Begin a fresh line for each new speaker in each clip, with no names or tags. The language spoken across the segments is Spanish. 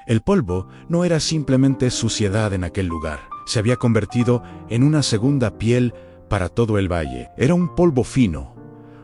El polvo no era simplemente suciedad en aquel lugar. Se había convertido en una segunda piel para todo el valle. Era un polvo fino,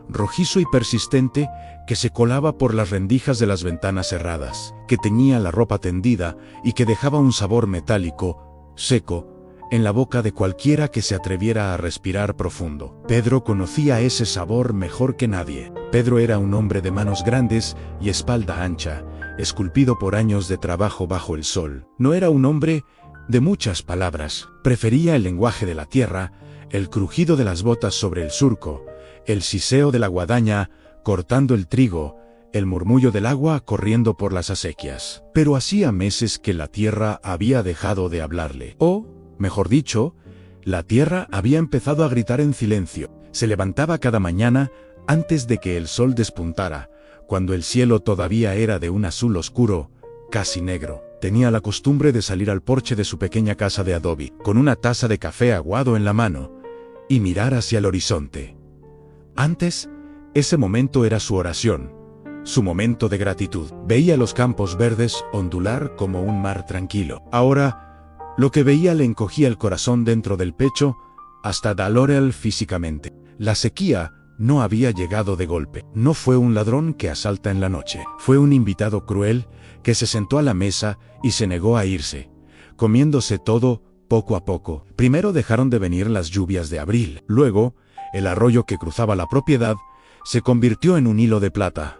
rojizo y persistente que se colaba por las rendijas de las ventanas cerradas, que teñía la ropa tendida y que dejaba un sabor metálico, seco, en la boca de cualquiera que se atreviera a respirar profundo. Pedro conocía ese sabor mejor que nadie. Pedro era un hombre de manos grandes y espalda ancha, esculpido por años de trabajo bajo el sol. No era un hombre de muchas palabras. Prefería el lenguaje de la tierra, el crujido de las botas sobre el surco, el siseo de la guadaña cortando el trigo, el murmullo del agua corriendo por las acequias. Pero hacía meses que la tierra había dejado de hablarle. Mejor dicho, la tierra había empezado a gritar en silencio. Se levantaba cada mañana antes de que el sol despuntara, cuando el cielo todavía era de un azul oscuro, casi negro. Tenía la costumbre de salir al porche de su pequeña casa de adobe, con una taza de café aguado en la mano, y mirar hacia el horizonte. Antes, ese momento era su oración, su momento de gratitud. Veía los campos verdes ondular como un mar tranquilo. Ahora, lo que veía le encogía el corazón dentro del pecho hasta dolorle físicamente. La sequía no había llegado de golpe. No fue un ladrón que asalta en la noche. Fue un invitado cruel que se sentó a la mesa y se negó a irse, comiéndose todo poco a poco. Primero dejaron de venir las lluvias de abril. Luego, el arroyo que cruzaba la propiedad se convirtió en un hilo de plata.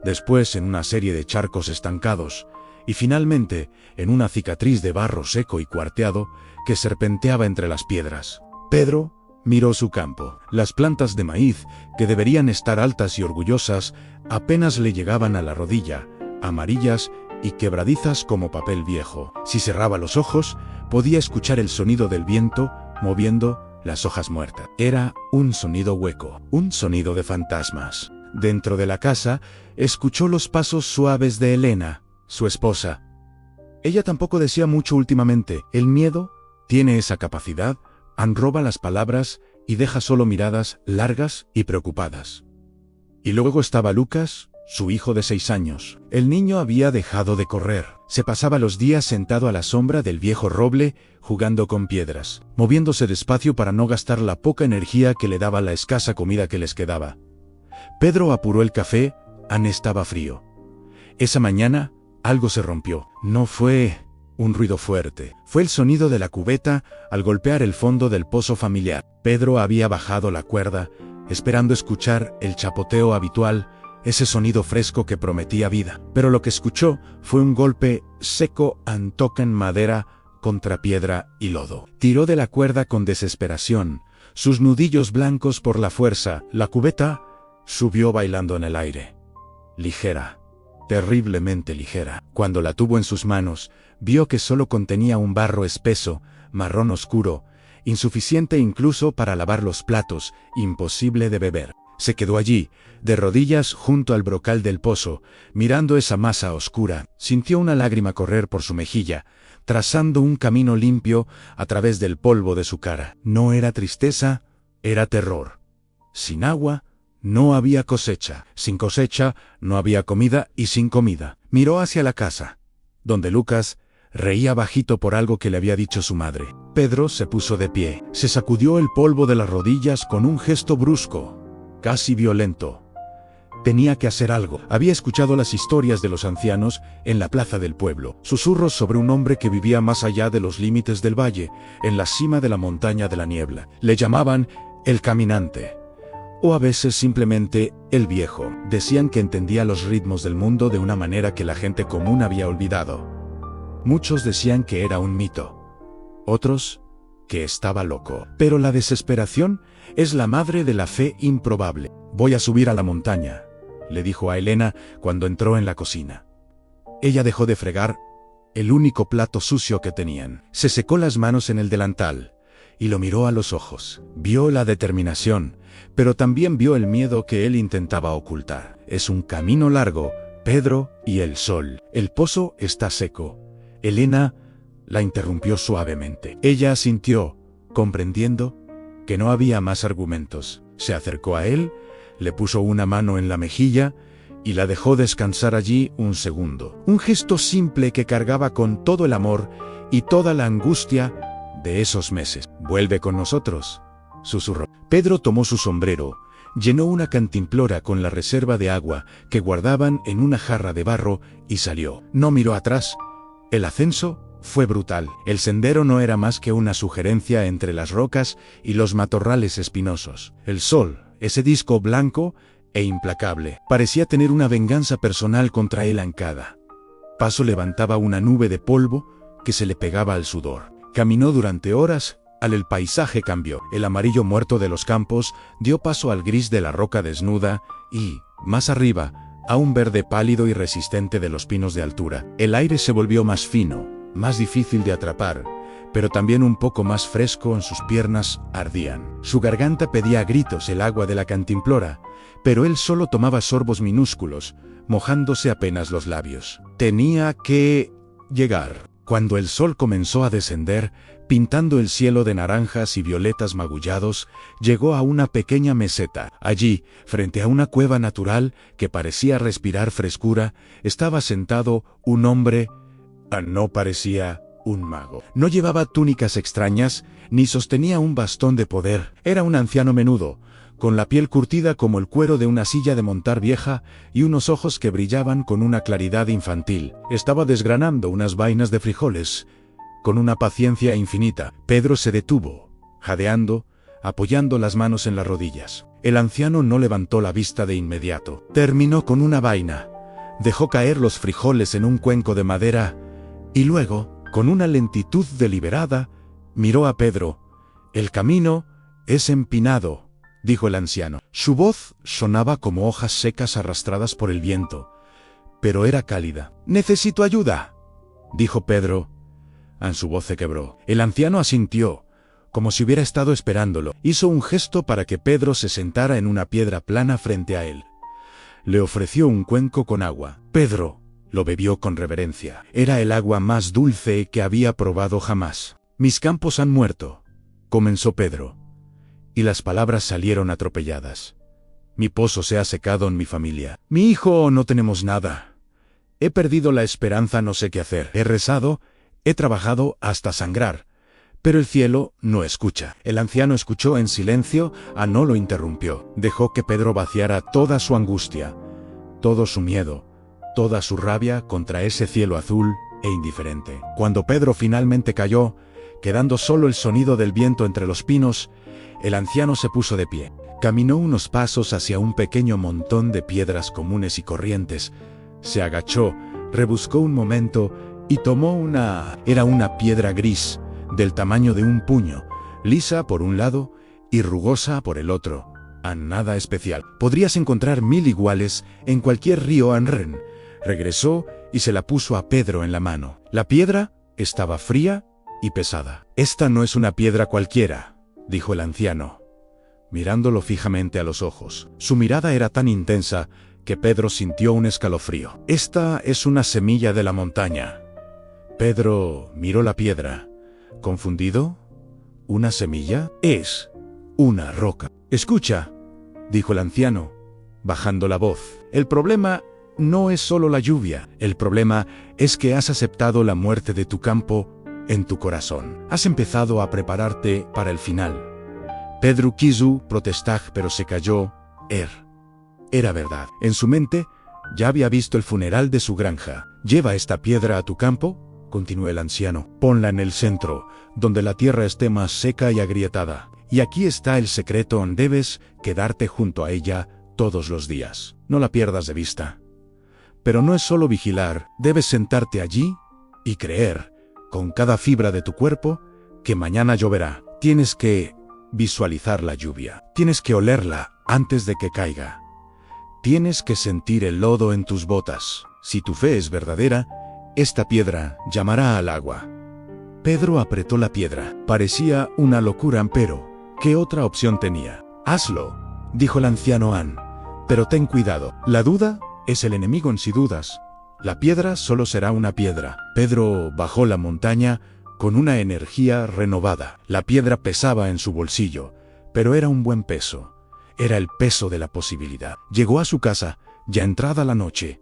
Después en una serie de charcos estancados. Y finalmente en una cicatriz de barro seco y cuarteado que serpenteaba entre las piedras. Pedro miró su campo. Las plantas de maíz, que deberían estar altas y orgullosas, apenas le llegaban a la rodilla, amarillas y quebradizas como papel viejo. Si cerraba los ojos, podía escuchar el sonido del viento moviendo las hojas muertas. Era un sonido hueco, un sonido de fantasmas. Dentro de la casa, escuchó los pasos suaves de Elena, su esposa. Ella tampoco decía mucho últimamente. El miedo tiene esa capacidad, enroba las palabras y deja solo miradas largas y preocupadas. Y luego estaba Lucas, su hijo de 6 años. El niño había dejado de correr. Se pasaba los días sentado a la sombra del viejo roble, jugando con piedras, moviéndose despacio para no gastar la poca energía que le daba la escasa comida que les quedaba. Pedro apuró el café, estaba frío. Esa mañana, algo se rompió. No fue un ruido fuerte. Fue el sonido de la cubeta al golpear el fondo del pozo familiar. Pedro había bajado la cuerda, esperando escuchar el chapoteo habitual, ese sonido fresco que prometía vida. Pero lo que escuchó fue un golpe seco en madera contra piedra y lodo. Tiró de la cuerda con desesperación, sus nudillos blancos por la fuerza. La cubeta subió bailando en el aire. Ligera. Terriblemente ligera. Cuando la tuvo en sus manos, vio que solo contenía un barro espeso, marrón oscuro, insuficiente incluso para lavar los platos, imposible de beber. Se quedó allí, de rodillas junto al brocal del pozo, mirando esa masa oscura. Sintió una lágrima correr por su mejilla, trazando un camino limpio a través del polvo de su cara. No era tristeza, era terror. Sin agua, no había cosecha. Sin cosecha, no había comida, y sin comida. Miró hacia la casa, donde Lucas reía bajito por algo que le había dicho su madre. Pedro se puso de pie. Se sacudió el polvo de las rodillas con un gesto brusco, casi violento. Tenía que hacer algo. Había escuchado las historias de los ancianos en la plaza del pueblo. Susurros sobre un hombre que vivía más allá de los límites del valle, en la cima de la montaña de la niebla. Le llamaban el caminante. O a veces simplemente el viejo. Decían que entendía los ritmos del mundo de una manera que la gente común había olvidado. Muchos decían que era un mito. Otros, que estaba loco. Pero la desesperación es la madre de la fe improbable. Voy a subir a la montaña, le dijo a Elena cuando entró en la cocina. Ella dejó de fregar el único plato sucio que tenían. Se secó las manos en el delantal y lo miró a los ojos. Vio la determinación, pero también vio el miedo que él intentaba ocultar. Es un camino largo, Pedro, y el sol. El pozo está seco. Elena la interrumpió suavemente. Ella asintió, comprendiendo que no había más argumentos. Se acercó a él, le puso una mano en la mejilla y la dejó descansar allí un segundo. Un gesto simple que cargaba con todo el amor y toda la angustia de esos meses. «Vuelve con nosotros», susurró. Pedro tomó su sombrero, llenó una cantimplora con la reserva de agua que guardaban en una jarra de barro y salió. No miró atrás. El ascenso fue brutal. El sendero no era más que una sugerencia entre las rocas y los matorrales espinosos. El sol, ese disco blanco e implacable, parecía tener una venganza personal contra él a cada paso. Levantaba una nube de polvo que se le pegaba al sudor. Caminó durante horas. El paisaje cambió. El amarillo muerto de los campos dio paso al gris de la roca desnuda y, más arriba, a un verde pálido y resistente de los pinos de altura. El aire se volvió más fino, más difícil de atrapar, pero también un poco más fresco. En sus piernas ardían. Su garganta pedía a gritos el agua de la cantimplora, pero él solo tomaba sorbos minúsculos, mojándose apenas los labios. Tenía que llegar. Cuando el sol comenzó a descender, pintando el cielo de naranjas y violetas magullados, llegó a una pequeña meseta. Allí, frente a una cueva natural que parecía respirar frescura, estaba sentado un hombre. No parecía un mago. No llevaba túnicas extrañas, ni sostenía un bastón de poder. Era un anciano menudo, con la piel curtida como el cuero de una silla de montar vieja y unos ojos que brillaban con una claridad infantil. Estaba desgranando unas vainas de frijoles, con una paciencia infinita. Pedro se detuvo, jadeando, apoyando las manos en las rodillas. El anciano no levantó la vista de inmediato. Terminó con una vaina, dejó caer los frijoles en un cuenco de madera, y luego, con una lentitud deliberada, miró a Pedro. «El camino es empinado», dijo el anciano. Su voz sonaba como hojas secas arrastradas por el viento, pero era cálida. «Necesito ayuda», dijo Pedro. Su voz se quebró. El anciano asintió, como si hubiera estado esperándolo. Hizo un gesto para que Pedro se sentara en una piedra plana frente a él. Le ofreció un cuenco con agua. Pedro lo bebió con reverencia. Era el agua más dulce que había probado jamás. «Mis campos han muerto», comenzó Pedro, y las palabras salieron atropelladas. «Mi pozo se ha secado en mi familia. Mi hijo, no tenemos nada. He perdido la esperanza, no sé qué hacer. He rezado, he trabajado hasta sangrar, pero el cielo no escucha». El anciano escuchó en silencio. No lo interrumpió. Dejó que Pedro vaciara toda su angustia, todo su miedo, toda su rabia contra ese cielo azul e indiferente. Cuando Pedro finalmente cayó, quedando solo el sonido del viento entre los pinos, el anciano se puso de pie. Caminó unos pasos hacia un pequeño montón de piedras comunes y corrientes. Se agachó, rebuscó un momento y tomó una. Era una piedra gris, del tamaño de un puño, lisa por un lado y rugosa por el otro. Nada especial. Podrías encontrar 1000 iguales en cualquier río Anren. Regresó y se la puso a Pedro en la mano. La piedra estaba fría y pesada. «Esta no es una piedra cualquiera», dijo el anciano, mirándolo fijamente a los ojos. Su mirada era tan intensa que Pedro sintió un escalofrío. «Esta es una semilla de la montaña». Pedro miró la piedra, confundido. «¿Una semilla? Es una roca». «Escucha», dijo el anciano, bajando la voz. «El problema no es solo la lluvia. El problema es que has aceptado la muerte de tu campo en tu corazón. Has empezado a prepararte para el final». Pedro quiso protestar, pero se calló. Era verdad. En su mente ya había visto el funeral de su granja. «Lleva esta piedra a tu campo», continuó el anciano. «Ponla en el centro, donde la tierra esté más seca y agrietada. Y aquí está el secreto: debes quedarte junto a ella todos los días. No la pierdas de vista. Pero no es solo vigilar, debes sentarte allí y creer, con cada fibra de tu cuerpo, que mañana lloverá. Tienes que visualizar la lluvia. Tienes que olerla antes de que caiga. Tienes que sentir el lodo en tus botas. Si tu fe es verdadera, esta piedra llamará al agua». Pedro apretó la piedra. Parecía una locura, pero ¿qué otra opción tenía? «Hazlo», dijo el anciano «pero ten cuidado. La duda es el enemigo en si dudas. La piedra solo será una piedra». Pedro bajó la montaña con una energía renovada. La piedra pesaba en su bolsillo, pero era un buen peso. Era el peso de la posibilidad. Llegó a su casa, Ya entrada la noche,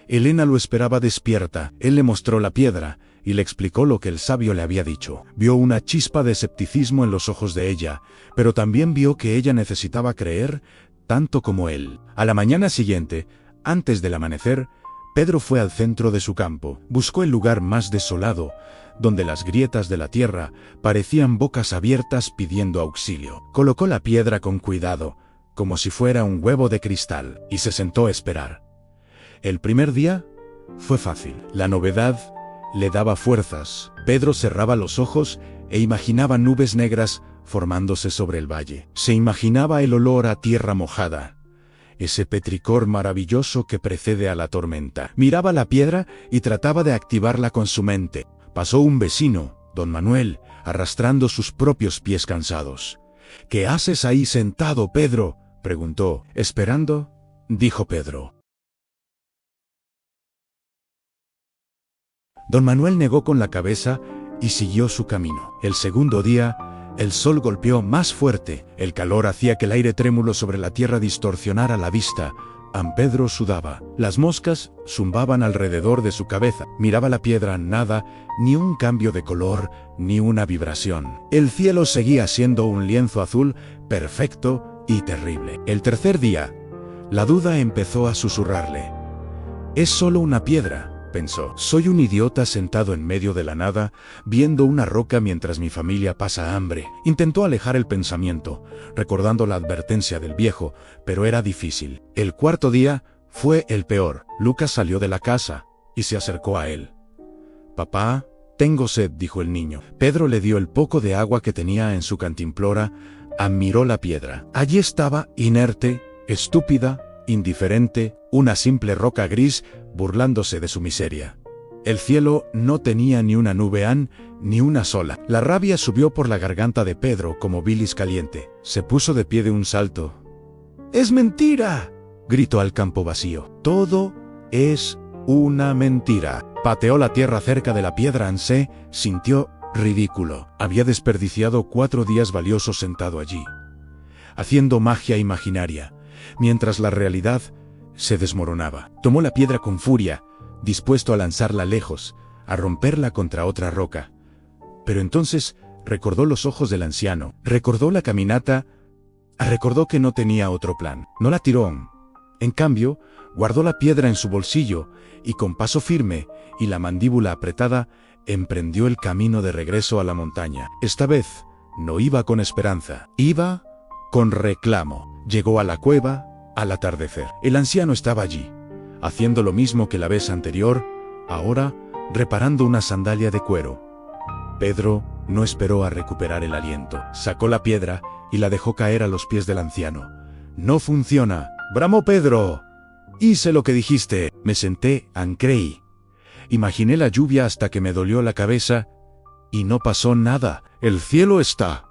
Helena lo esperaba despierta. Él le mostró la piedra y le explicó lo que el sabio le había dicho. Vio una chispa de escepticismo en los ojos de ella, pero también vio que ella necesitaba creer tanto como él. A la mañana siguiente, antes del amanecer, Pedro fue al centro de su campo. Buscó el lugar más desolado, donde las grietas de la tierra parecían bocas abiertas pidiendo auxilio. Colocó la piedra con cuidado, como si fuera un huevo de cristal, y se sentó a esperar. El primer día fue fácil. La novedad le daba fuerzas. Pedro cerraba los ojos e imaginaba nubes negras formándose sobre el valle. Se imaginaba el olor a tierra mojada, ese petricor maravilloso que precede a la tormenta. Miraba la piedra y trataba de activarla con su mente. Pasó un vecino, don Manuel, arrastrando sus propios pies cansados. «¿Qué haces ahí sentado, Pedro?», preguntó. «Esperando», dijo Pedro. Don Manuel negó con la cabeza y siguió su camino. El segundo día, el sol golpeó más fuerte. El calor hacía que el aire trémulo sobre la tierra distorsionara la vista. Pedro sudaba. Las moscas zumbaban alrededor de su cabeza. Miraba la piedra, nada, ni un cambio de color, ni una vibración. El cielo seguía siendo un lienzo azul, perfecto y terrible. El tercer día, la duda empezó a susurrarle. «Es solo una piedra», pensó. «Soy un idiota sentado en medio de la nada, viendo una roca mientras mi familia pasa hambre». Intentó alejar el pensamiento, recordando la advertencia del viejo, pero era difícil. El cuarto día fue el peor. Lucas salió de la casa y se acercó a él. «Papá, tengo sed», dijo el niño. Pedro le dio el poco de agua que tenía en su cantimplora, admiró la piedra. Allí estaba, inerte, estúpida, indiferente, una simple roca gris, burlándose de su miseria. El cielo no tenía ni una nube ni una sola. La rabia subió por la garganta de Pedro como bilis caliente. Se puso de pie de un salto. «¡Es mentira!», gritó al campo vacío. «Todo es una mentira». Pateó la tierra cerca de la piedra. Sintió ridículo. Había desperdiciado 4 días valiosos sentado allí, haciendo magia imaginaria, mientras la realidad se desmoronaba. Tomó la piedra con furia, dispuesto a lanzarla lejos, a romperla contra otra roca. Pero entonces recordó los ojos del anciano, recordó la caminata, recordó que no tenía otro plan. No la tiró. En cambio, guardó la piedra en su bolsillo y con paso firme y la mandíbula apretada, emprendió el camino de regreso a la montaña. Esta vez no iba con esperanza, iba con reclamo. Llegó a la cueva al atardecer. El anciano estaba allí, haciendo lo mismo que la vez anterior, ahora reparando una sandalia de cuero. Pedro no esperó a recuperar el aliento. Sacó la piedra y la dejó caer a los pies del anciano. «No funciona», bramó Pedro. «Hice lo que dijiste». Me senté, creí. Imaginé la lluvia hasta que me dolió la cabeza y no pasó nada. El cielo está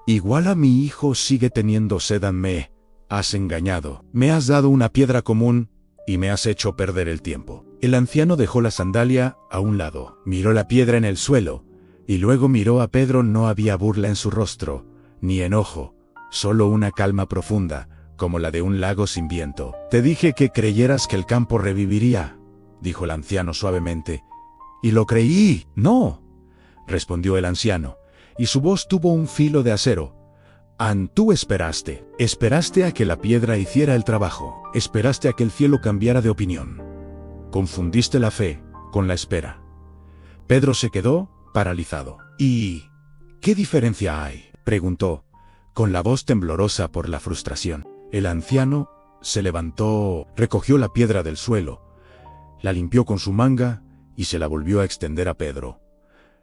igual a mi hijo sigue teniendo sed. Me has engañado. Me has dado una piedra común y me has hecho perder el tiempo. El anciano dejó la sandalia a un lado, miró la piedra en el suelo y luego miró a Pedro. No había burla en su rostro, ni enojo, solo una calma profunda, como la de un lago sin viento. «Te dije que creyeras que el campo reviviría», dijo el anciano suavemente. «Y lo creí». «No», respondió el anciano, y su voz tuvo un filo de acero. «Tú esperaste a que la piedra hiciera el trabajo, esperaste a que el cielo cambiara de opinión. Confundiste la fe con la espera». Pedro se quedó paralizado. «¿Y qué diferencia hay?», preguntó, con la voz temblorosa por la frustración. El anciano se levantó, recogió la piedra del suelo, la limpió con su manga y se la volvió a extender a Pedro.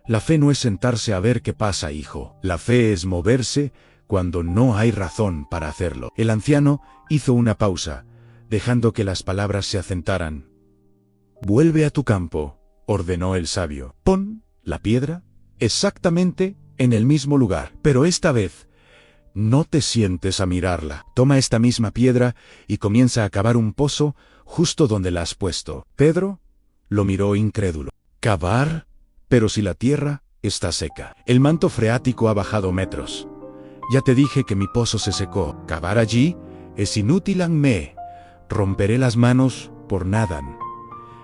«La fe no es sentarse a ver qué pasa, hijo. La fe es moverse cuando no hay razón para hacerlo». El anciano hizo una pausa, dejando que las palabras se asentaran. «Vuelve a tu campo», ordenó el sabio. «Pon la piedra exactamente en el mismo lugar, pero esta vez no te sientes a mirarla. Toma esta misma piedra y comienza a cavar un pozo justo donde la has puesto». Pedro lo miró incrédulo. «¿Cavar? Pero si la tierra está seca. El manto freático ha bajado metros. Ya te dije que mi pozo se secó. Cavar allí es inútil. Romperé las manos por nada.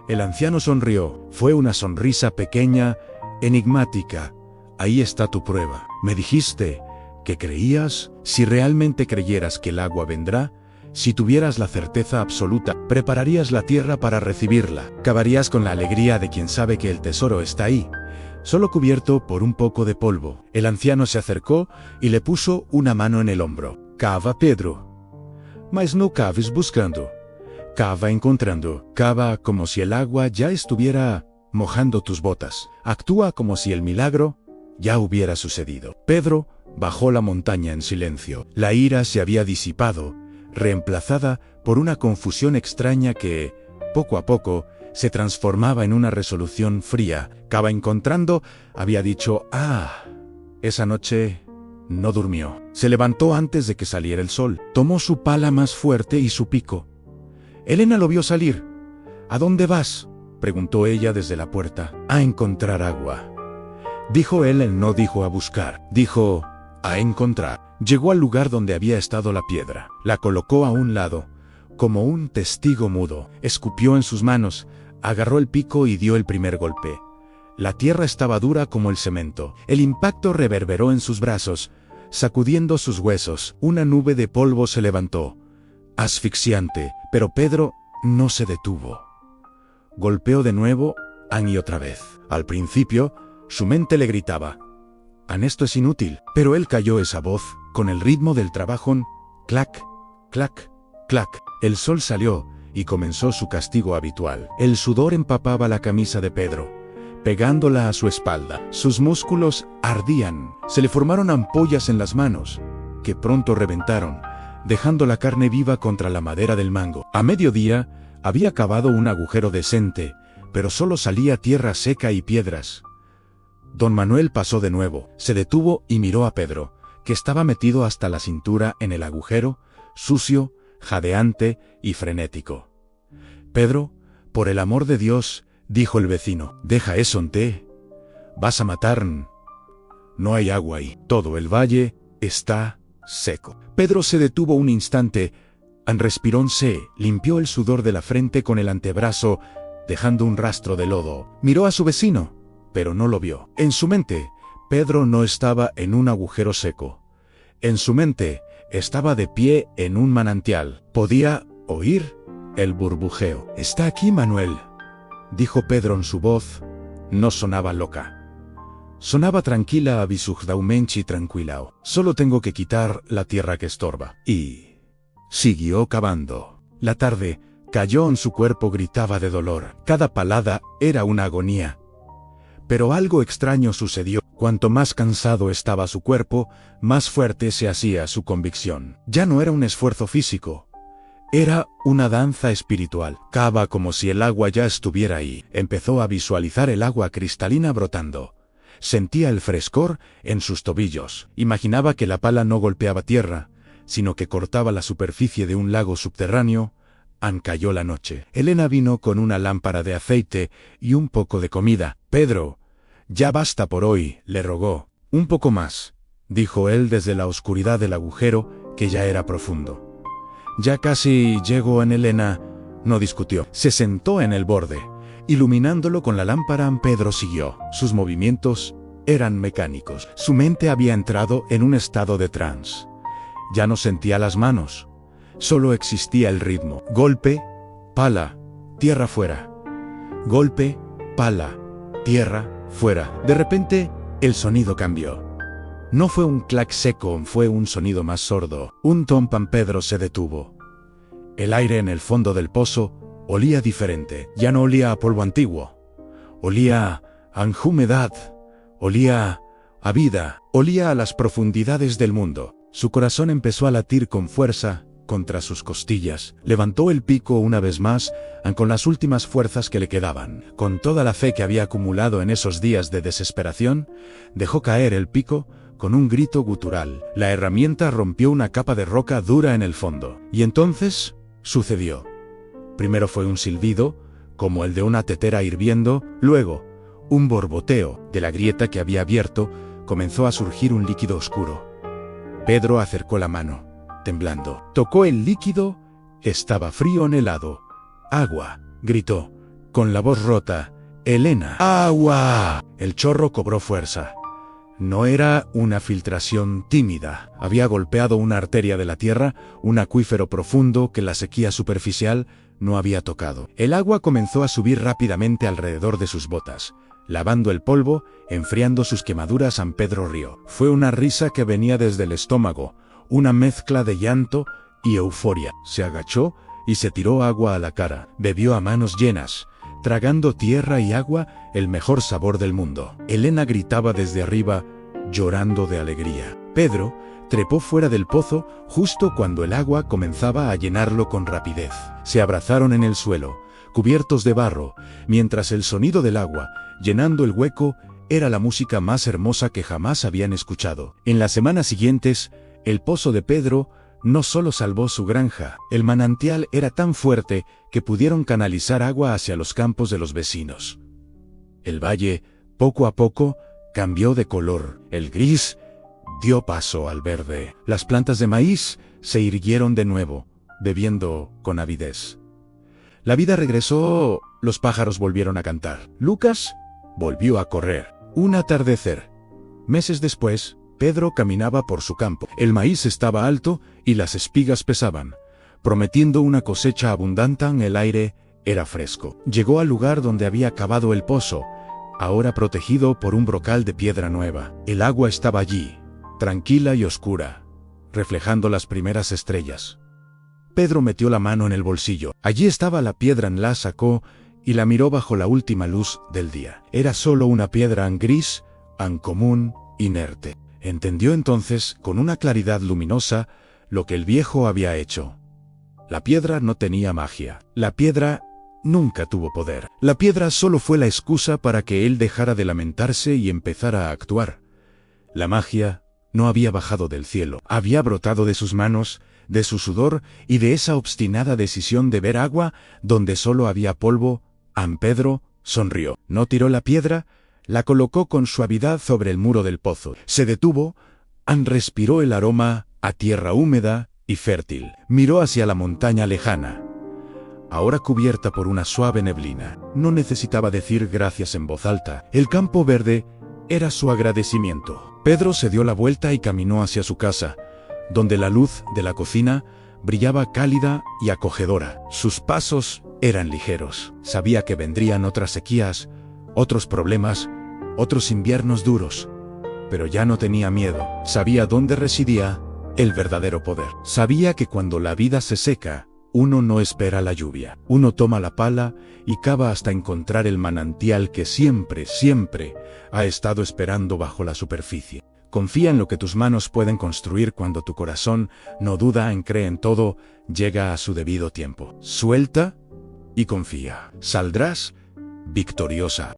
El anciano sonrió. Fue una sonrisa pequeña, enigmática. Ahí está tu prueba. Me dijiste que creías. Si realmente creyeras que el agua vendrá, si tuvieras la certeza absoluta, prepararías la tierra para recibirla. Cavarías con la alegría de quien sabe que el tesoro está ahí, solo cubierto por un poco de polvo. El anciano se acercó y le puso una mano en el hombro. Cava, Pedro. Mas no caves buscando. Cava encontrando. Cava como si el agua ya estuviera mojando tus botas. Actúa como si el milagro ya hubiera sucedido. Pedro bajó la montaña en silencio. La ira se había disipado, reemplazada por una confusión extraña que, poco a poco, se transformaba en una resolución fría. Cava encontrando había dicho, esa noche no durmió. Se levantó antes de que saliera el sol. Tomó su pala más fuerte y su pico. Elena lo vio salir. ¿A dónde vas?, preguntó ella desde la puerta. A encontrar agua. Dijo él no dijo a buscar. Dijo, a encontrar. Llegó al lugar donde había estado la piedra. La colocó a un lado, como un testigo mudo. Escupió en sus manos, agarró el pico y dio el primer golpe. La tierra estaba dura como el cemento. El impacto reverberó en sus brazos, sacudiendo sus huesos. Una nube de polvo se levantó, asfixiante, pero Pedro no se detuvo. Golpeó de nuevo, y otra vez. Al principio, su mente le gritaba, esto es inútil, pero él calló esa voz, con el ritmo del trabajo, clac, clac, clac. El sol salió, y comenzó su castigo habitual. El sudor empapaba la camisa de Pedro, pegándola a su espalda. Sus músculos ardían. Se le formaron ampollas en las manos, que pronto reventaron, dejando la carne viva contra la madera del mango. A mediodía, había cavado un agujero decente, pero solo salía tierra seca y piedras. Don Manuel pasó de nuevo, se detuvo y miró a Pedro, que estaba metido hasta la cintura en el agujero, sucio, jadeante y frenético. Pedro, por el amor de Dios, dijo el vecino, deja eso, vas a matar. No hay agua ahí. Todo el valle está seco. Pedro se detuvo un instante, respiró, limpió el sudor de la frente con el antebrazo, dejando un rastro de lodo. Miró a su vecino, pero no lo vio. En su mente, Pedro no estaba en un agujero seco. En su mente, estaba de pie en un manantial. Podía oír el burbujeo. Está aquí, Manuel, dijo Pedro en su voz. No sonaba loca. Sonaba tranquila, abisugdaumenchi tranquilao. Solo tengo que quitar la tierra que estorba. Y siguió cavando. La tarde cayó en su cuerpo, gritaba de dolor. Cada palada era una agonía. Pero algo extraño sucedió. Cuanto más cansado estaba su cuerpo, más fuerte se hacía su convicción. Ya no era un esfuerzo físico. Era una danza espiritual. Cava como si el agua ya estuviera ahí. Empezó a visualizar el agua cristalina brotando. Sentía el frescor en sus tobillos. Imaginaba que la pala no golpeaba tierra, sino que cortaba la superficie de un lago subterráneo. Cayó la noche. Elena vino con una lámpara de aceite y un poco de comida. Pedro, ya basta por hoy, le rogó. Un poco más, dijo él desde la oscuridad del agujero, que ya era profundo. Ya casi llego. Elena no discutió. Se sentó en el borde. Iluminándolo con la lámpara, Pedro siguió. Sus movimientos eran mecánicos. Su mente había entrado en un estado de trance. Ya no sentía las manos. Solo existía el ritmo. Golpe, pala, tierra fuera. Golpe, pala, tierra fuera. De repente, el sonido cambió. No fue un clac seco, fue un sonido más sordo. Un tompan. Pedro se detuvo. El aire en el fondo del pozo olía diferente. Ya no olía a polvo antiguo. Olía a humedad. Olía a vida. Olía a las profundidades del mundo. Su corazón empezó a latir con fuerza contra sus costillas. Levantó el pico una vez más, con las últimas fuerzas que le quedaban. Con toda la fe que había acumulado en esos días de desesperación, dejó caer el pico con un grito gutural. La herramienta rompió una capa de roca dura en el fondo. Y entonces sucedió. Primero fue un silbido, como el de una tetera hirviendo, luego un borboteo. De la grieta que había abierto, comenzó a surgir un líquido oscuro. Pedro acercó la mano, temblando. Tocó el líquido Estaba frío en helado. ¡Agua!, gritó, con la voz rota. ¡Elena! ¡Agua! El chorro cobró fuerza. No era una filtración tímida. Había golpeado una arteria de la tierra, un acuífero profundo que la sequía superficial no había tocado. El agua comenzó a subir rápidamente alrededor de sus botas, lavando el polvo, enfriando sus quemaduras. San Pedro rió. Fue una risa que venía desde el estómago, una mezcla de llanto y euforia. Se agachó y se tiró agua a la cara. Bebió a manos llenas, tragando tierra y agua, el mejor sabor del mundo. Elena gritaba desde arriba, llorando de alegría. Pedro trepó fuera del pozo justo cuando el agua comenzaba a llenarlo con rapidez. Se abrazaron en el suelo, cubiertos de barro, mientras el sonido del agua, llenando el hueco, era la música más hermosa que jamás habían escuchado. En las semanas siguientes, el pozo de Pedro no solo salvó su granja, el manantial era tan fuerte que pudieron canalizar agua hacia los campos de los vecinos. El valle, poco a poco, cambió de color. El gris dio paso al verde. Las plantas de maíz se irguieron de nuevo, bebiendo con avidez. La vida regresó, los pájaros volvieron a cantar. Lucas volvió a correr. Un atardecer. Meses después, Pedro caminaba por su campo. El maíz estaba alto y las espigas pesaban, prometiendo una cosecha abundante. El aire era fresco. Llegó al lugar donde había cavado el pozo, ahora protegido por un brocal de piedra nueva. El agua estaba allí, tranquila y oscura, reflejando las primeras estrellas. Pedro metió la mano en el bolsillo. Allí estaba la piedra. La sacó y la miró bajo la última luz del día. Era solo una piedra gris, común, inerte. Entendió entonces, con una claridad luminosa, lo que el viejo había hecho. La piedra no tenía magia. La piedra nunca tuvo poder. La piedra solo fue la excusa para que él dejara de lamentarse y empezara a actuar. La magia no había bajado del cielo. Había brotado de sus manos, de su sudor y de esa obstinada decisión de ver agua donde solo había polvo. Pedro sonrió. No tiró la piedra, la colocó con suavidad sobre el muro del pozo. Se detuvo, respiró el aroma a tierra húmeda y fértil. Miró hacia la montaña lejana, ahora cubierta por una suave neblina. No necesitaba decir gracias en voz alta. El campo verde era su agradecimiento. Pedro se dio la vuelta y caminó hacia su casa, donde la luz de la cocina brillaba cálida y acogedora. Sus pasos eran ligeros. Sabía que vendrían otras sequías, otros problemas, otros inviernos duros, pero ya no tenía miedo. Sabía dónde residía el verdadero poder. Sabía que cuando la vida se seca, uno no espera la lluvia. Uno toma la pala y cava hasta encontrar el manantial que siempre, siempre ha estado esperando bajo la superficie. Confía en lo que tus manos pueden construir. Cuando tu corazón no duda cree en todo, llega a su debido tiempo. Suelta y confía. Saldrás victoriosa.